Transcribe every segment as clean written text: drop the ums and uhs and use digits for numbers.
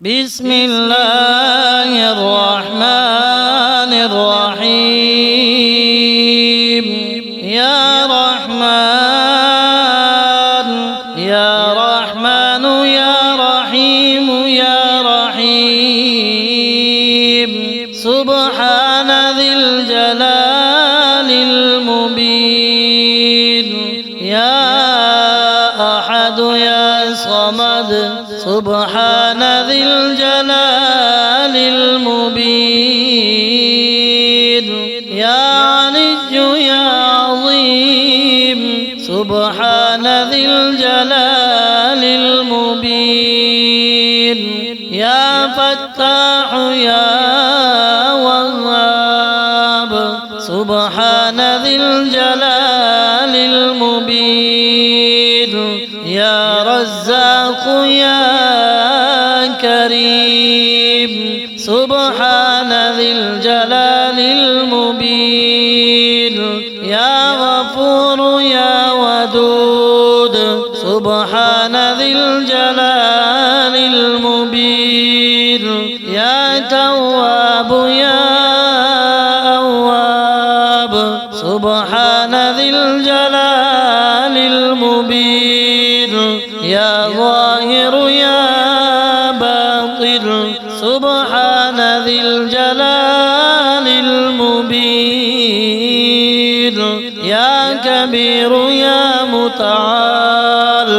بسم الله الرحمن الرحيم. يا رحمن يا رحمن يا رحيم يا رحيم. سبحان ذي الجلال المبين. يا أحد يا صمد. سبحان ذي الجلال المبين. يا علي يا عظيم. سبحان ذي الجلال المبين. يا فتاح يا وهاب. سبحان ذي الجلال المبين. يا رزاق يا كريم. سبحان ذي الجلال المبين. يا غفور يا ودود. سبحان ذي الجلال المبين. يا تواب يا أواب. سبحان ذي الجلال المبين. يا ظاهر يا باطن. سبحان ذي الجلال المبين. يا كبير يا متعال.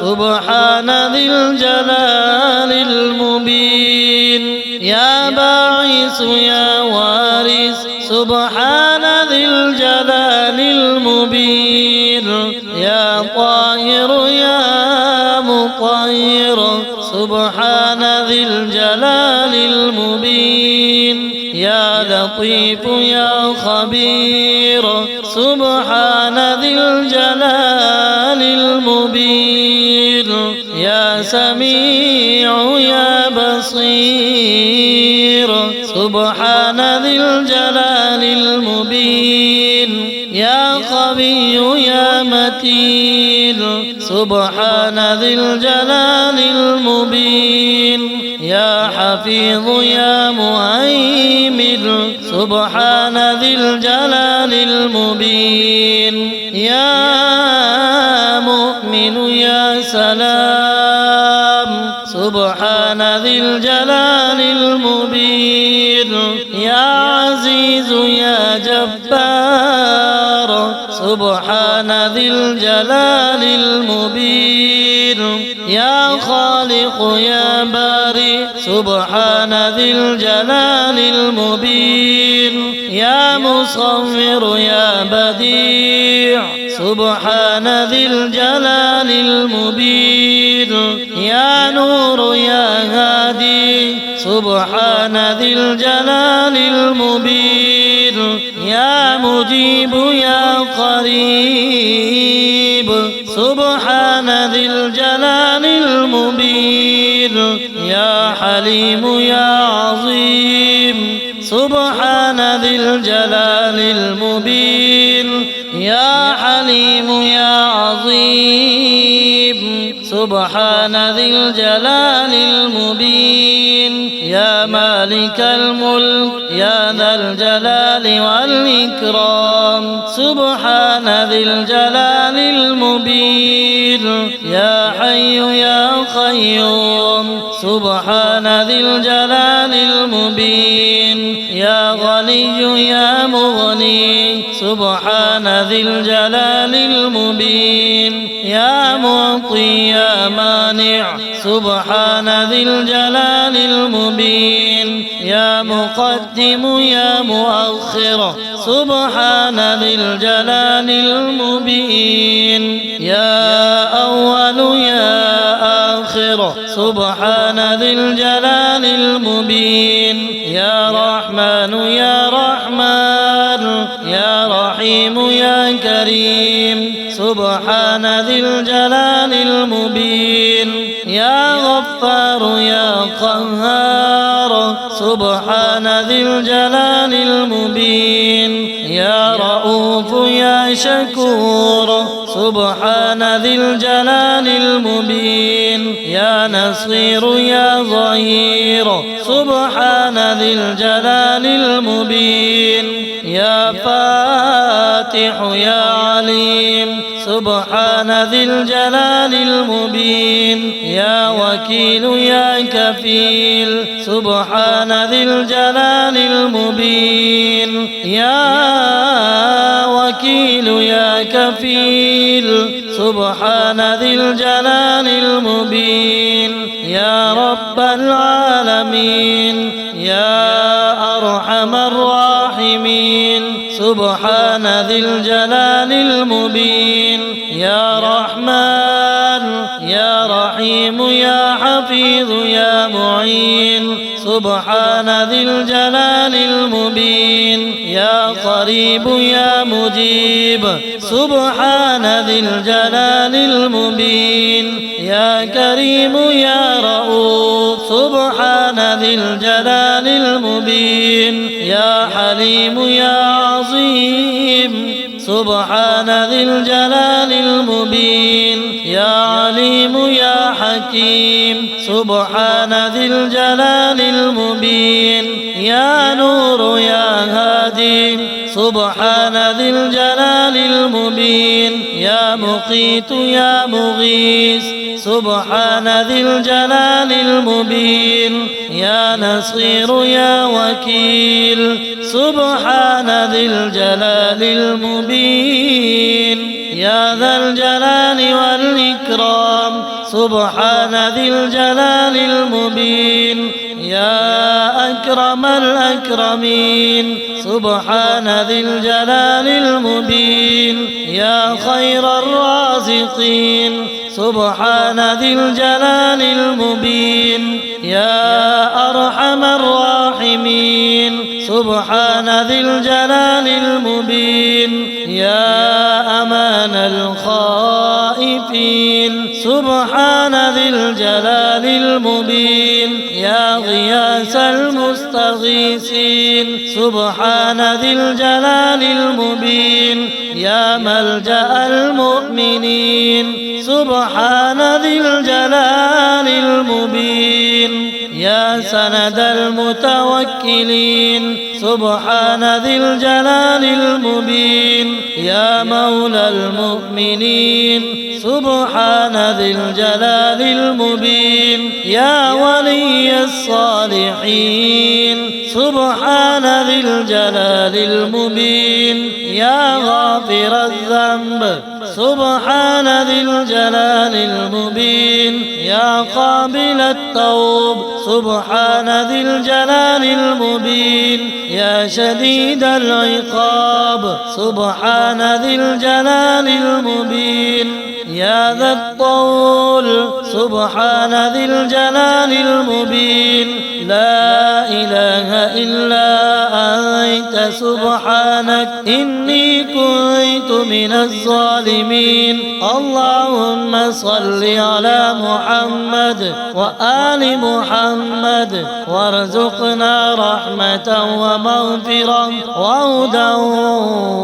سبحان ذي الجلال المبين. يا باعث يا وارث. سبحان ذي الجلال المبين. يا طاهر يا مطهر. سبحان ذي الجلال المبين. يا لطيف يا خبير. سبحان ذي الجلال المبين. يا سميع يا بصير. سبحان ذي الجلال المبين. يا قوي يا متين. سبحان ذي الجلال المبين. يا حفيظ يا مهيمن. سبحان ذي الجلال المبين. يا مؤمن يا سلام. سبحان ذي الجلال المبين. يا عزيز يا جبار. سبحان ذي الجلال المبين. يا خالق يا بارئ. سبحان ذي الجلال المبين. يا مصور يا بديع. سبحان ذي الجلال المبين. يا نور يا هادي. سبحان ذي الجلال المبين. يا مجيب يا قريب. سبحان ذي الجلال المبين. يا حليم يا عظيم. سبحان ذي الجلال المبين. يا حليم يا عظيم. سبحان ذي الجلال المبين. يا مالك الملك يا ذا الجلال والإكرام. سبحان ذي الجلال المبين. يا حي يا قيوم. سبحان ذي الجلال المبين. يا غني يا مغني. سبحان ذي الجلال المبين. يا معطي يا مانع. سبحان ذي الجلال المبين. يا مقدم يا مؤخر. سبحان ذي الجلال المبين. يا أول يا آخر. سبحان ذي الجلال المبين. يا رحمن يا رحمن. يا رحيم يا كريم. سبحان ذي الجلال المبين. يا غفار يا قهار. سبحان ذي الجلال المبين. يا رؤوف يا شكور. سبحان ذي الجلال المبين يا نصير يا ظهير سبحان ذي الجلال المبين يا فاتح يا عليم سبحان ذي الجلال المبين يا وكيل يا كفيل سبحان ذي الجلال المبين يا وكيل يا كفيل سبحان ذي الجلال المبين يا رب العالمين يا أرحم الراحمين سبحان ذي الجلال المبين يا رحمن يا رحيم يا حفيظ يا معين سبحان ذي الجلال المبين يا قريب يا مجيب سبحان ذي الجلال المبين يا كريم يا رؤوف سبحان ذي الجلال المبين يا حليم يا عظيم سبحان ذي الجلال المبين يا عليم يا حكيم سبحان ذي الجلال المبين يا نور يا هادي سبحان ذي الجلال المبين يا مقيت يا مغيث سبحان ذي الجلال المبين يا نصير يا وكيل سبحان ذي الجلال المبين يا ذا الجلال والإكرام سبحان ذي الجلال المبين يا أكرم الأكرمين سبحان ذي الجلال المبين يا خير الرازقين سبحان ذي الجلال المبين يا أرحم الراحمين سبحان ذي الجلال المبين يا أمان الخائفين سبحان ذي الجلال المبين يا غياث المستغيثين سبحان ذي الجلال المبين يا ملجأ المؤمنين سبحان ذي الجلال المبين يا سند المتوكلين سبحان ذي الجلال المبين يا مولى المؤمنين سبحان ذي الجلال المبين يا ولي الصالحين سبحان ذي الجلال المبين يا غافر الذنب سبحان ذي الجلال المبين يا قابل التوب سبحان ذي الجلال المبين يا شديد العقاب سبحان ذي الجلال المبين يا ذا الطول سبحان ذي الجلال المبين لا إله إلا أنت سبحانك إني كنت من الظالمين اللهم صل على محمد وآل محمد وارزقنا رحمة ومغفرة وهدى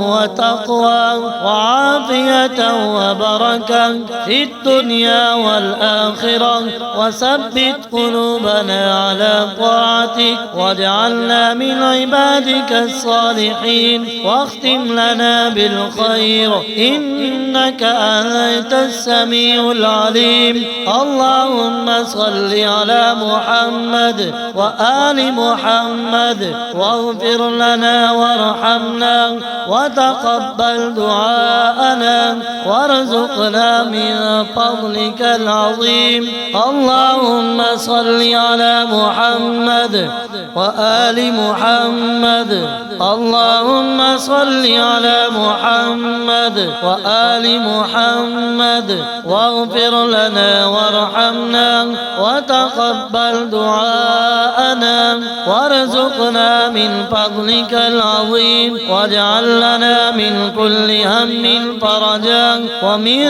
وتقوى وعافية وبركة في الدنيا والآخرة وثبت قلوبنا على طاعتك واجعلنا من عبادك الصالحين واختم لنا بالخير إنك أنت السميع العليم اللهم صل على محمد وآل محمد واغفر لنا وارحمنا وتقبل دعاءنا وارزقنا من فضلك العظيم اللهم صل على محمد وآل محمد اللهم صل على محمد وآل محمد واغفر لنا وارحمنا وتقبل دعاءنا معنا وارزقنا من فضلك العظيم، واجعل لنا من كل هم فرجا، ومن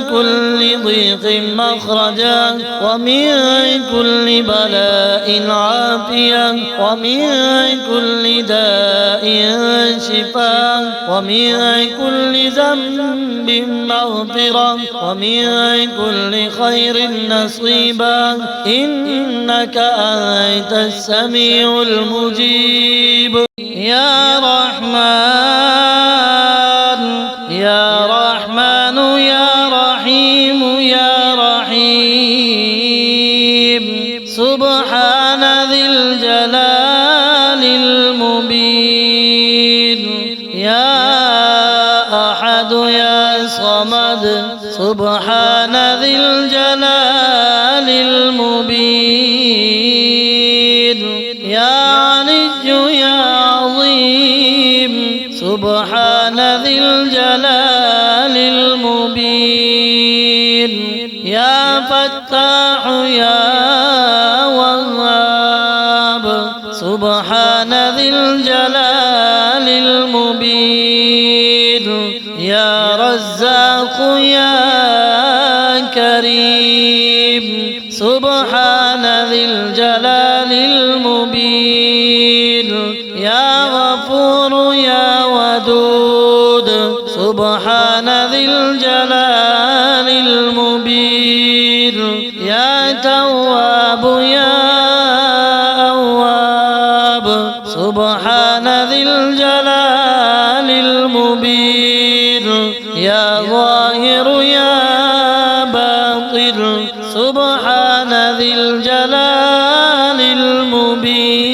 كل ضيق مخرجا، ومن كل بلاء عافية، ومن كل داء شفاء، ومن كل ذنب مغفرة، ومن كل خير نصيبا، إنك أنت السميع المجيب. يا رحمن يا رحمن يا رحيم يا رحيم، سبحان ذي الجلال المبين. يا أحد يا صمد، سبحان ذي الجلال المبين. يا علي يا عظيم، سبحان ذي الجلال المبين. يا فتاح يا وهاب، سبحان ذي الجلال المبين. يا رزاق يا كريم، سبحان ذي الجلال المبين. يا غفور يا ودود، سبحان ذي الجلال المبين. يا تواب يا أواب، سبحان ذي الجلال المبين. يا ظاهر يا باطن، سبحان ذي الجلال المبين.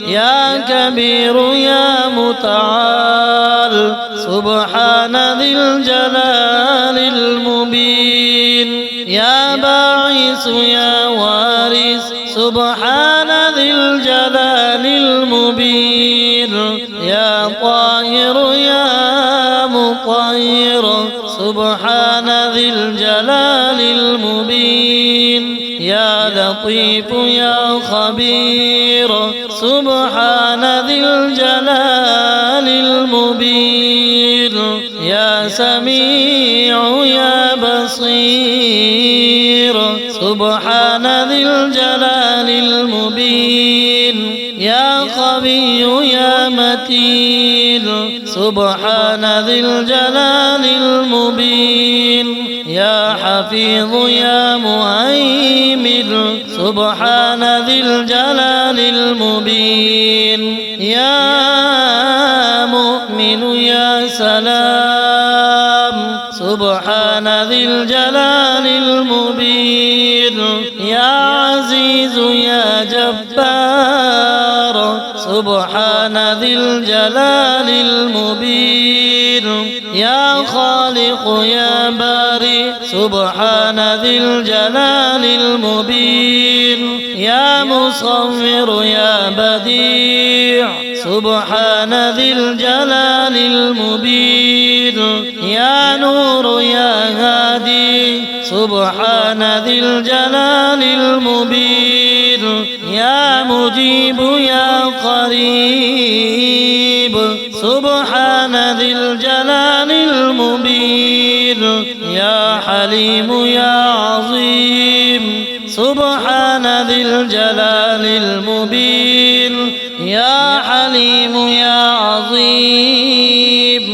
يا كبير يا متعال، سبحان ذي الجلال المبين. يا باعث يا وارث، سبحان ذي الجلال المبين. يا طاهر يا مطهر، سبحان ذي الجلال المبين. يا لطيف يا خبير، سبحان ذي الجلال المبين. يا سميع يا بصير، سبحان ذي الجلال المبين. يا قوي يا متين، سبحان ذي الجلال المبين. يا حفيظ يا مهيمن، سبحان ذي الجلال المبين. يا مؤمن يا سلام، سبحان ذي الجلال المبين. يا عزيز يا جبار، سبحان ذي الجلال المبين. يا خالق يا بارئ، سبحان ذي الجلال المبين. يا مصور يا بديع، سبحان ذي الجلال المبين. يا نور يا هادي، سبحان ذي الجلال المبين. يا مجيب يا قريب، سبحان ذي الجلال المبين. يا حليم يا عظيم، سبحان ذي الجلال المبين. يا حليم يا عظيم،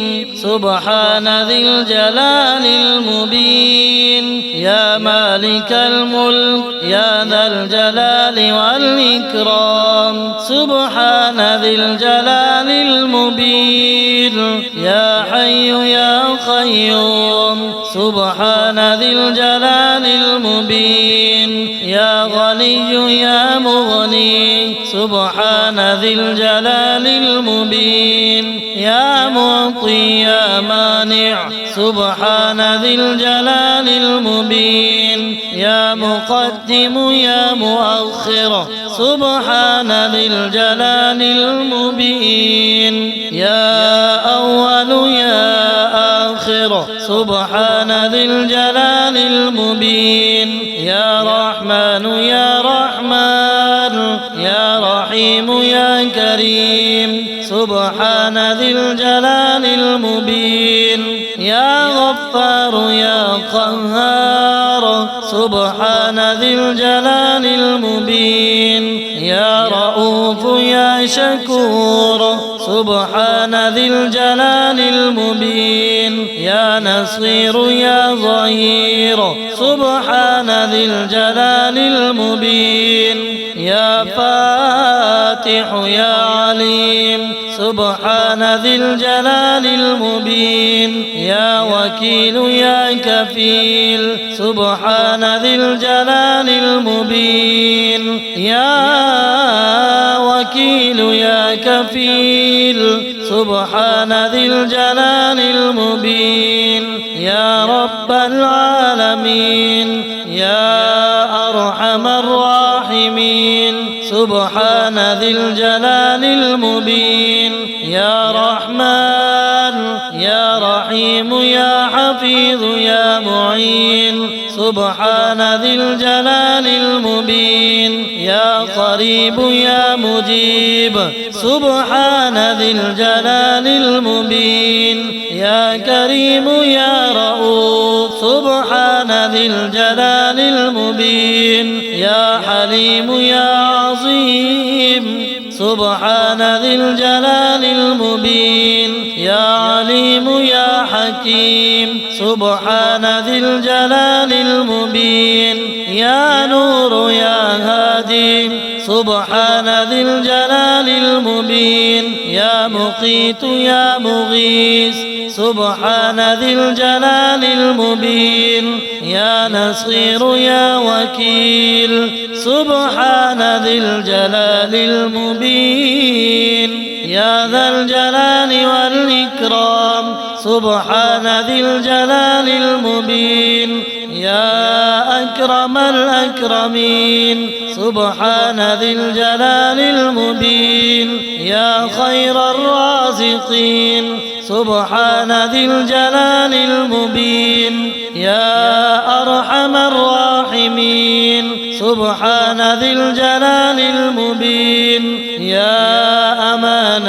سبحان ذي الجلال المبين. يا مالك الملك يا ذا الجلال والإكرام، سبحان ذي الجلال المبين. يا حي يا قيوم، سبحان ذي الجلال المبين. يا غني يا مغني، سبحان ذي الجلال المبين. يا معطي يا مانع، سبحان ذي الجلال المبين. يا مقدم يا مؤخر، سبحان ذي الجلال المبين. يا أول يا آخر، سبحان ذي الجلال المبين. يا رحمن يا رحمن رحمن يا رحيم يا كريم سبحان ذي الجلال المبين يا غفار يا قهار سبحان ذي الجلال المبين يا رؤوف يا شكور سبحان ذي الجلال المبين يا نصير يا ظهير سبحان ذي الجلال المبين يا فاتح يا عليم سبحان ذي الجلال المبين يا وكيل يا كفيل سبحان ذي الجلال المبين يا وكيل يا كفيل سبحان ذي الجلال المبين يا رب العالمين يا أرحم الراحمين سبحان ذي الجلال المبين يا رحمن يا رحيم يا حفيظ يا معين سبحان ذي الجلال المبين يا قريب يا مجيب سبحان ذي الجلال المبين يا كريم يا رؤوف سبحان ذي الجلال المبين يا حليم يا عظيم سبحان ذي الجلال المبين يا عليم يا حكيم سبحان ذي الجلال المبين يا نور يا هادي سبحان ذي الجلال المبين يا مقيت يا مغيث سبحان ذي الجلال المبين يا نصير يا وكيل سبحان ذي الجلال المبين يا ذا الجلال والإكرام سبحان ذي الجلال المبين يا أكرم الأكرمين سبحان ذي الجلال المبين يا خير الرازقين سبحان ذي الجلال المبين يا أرحم الراحمين سبحان ذي الجلال المبين يا أمان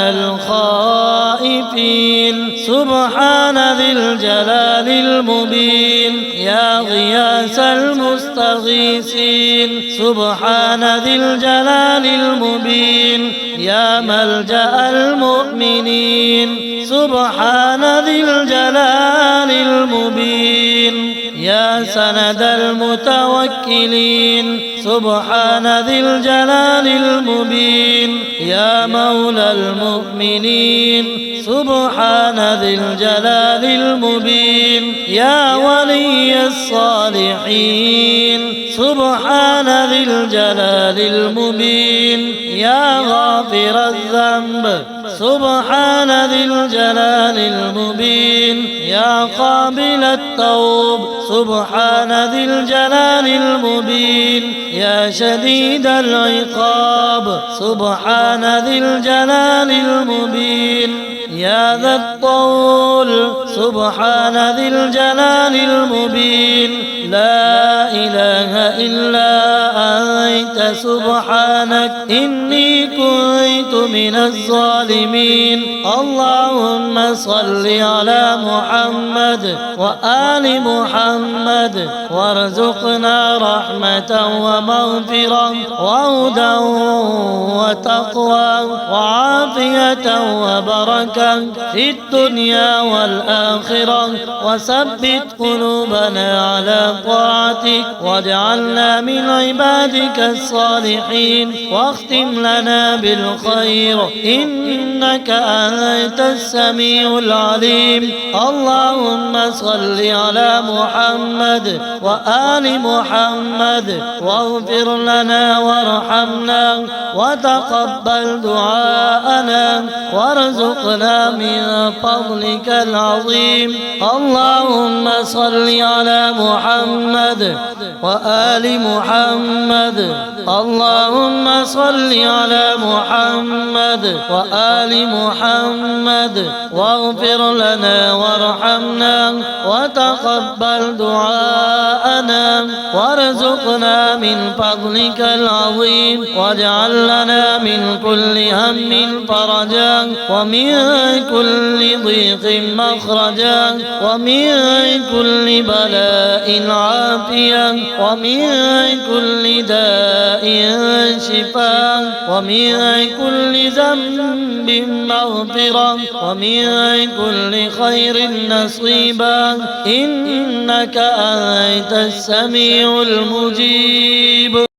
الخائفين سبحان ذي الجلال المبين يا غياث المستغيثين سبحان ذي الجلال المبين يا ملجأ المؤمنين سبحان ذي الجلال المبين يا سند المتوكلين سبحان ذي الجلال المبين يا مولى المؤمنين سبحان ذي الجلال المبين يا ولي الصالحين سبحان ذي الجلال المبين يا غافر الذنب سبحان ذي الجلال المبين يا قابل التوب سبحان ذي الجلال المبين يا شديد العقاب سبحان ذي الجلال المبين يا ذا الطول سبحان ذي الجلال المبين لا إله إلا أنت سبحانك إني كنت من الظالمين اللهم صل على محمد وآل محمد وارزقنا رحمة ومغفرة وهدى وتقوى وعافية وبركة في الدنيا والآخرة وثبت قلوبنا على طاعتك واجعلنا من عبادك الصالحين واختم لنا بالخير إنك أنت السميع العليم اللهم صل على محمد وآل محمد واغفر لنا وارحمنا وتقبل دعاءنا وارزقنا من فضلك العظيم اللهم صل على محمد وآل محمد اللهم صل على محمد وآل محمد واغفر لنا وارحمنا وتقبل دعاءنا وارزقنا من فضلك العظيم، واجعل لنا من كل هم فرجا، ومن كل ضيق مخرجا، ومن كل بلاء عافيا، ومن كل داء شفاء، ومن كل ذنب مغفرة، ومن كل خير نصيبا، إنك أنت السميع المجيب.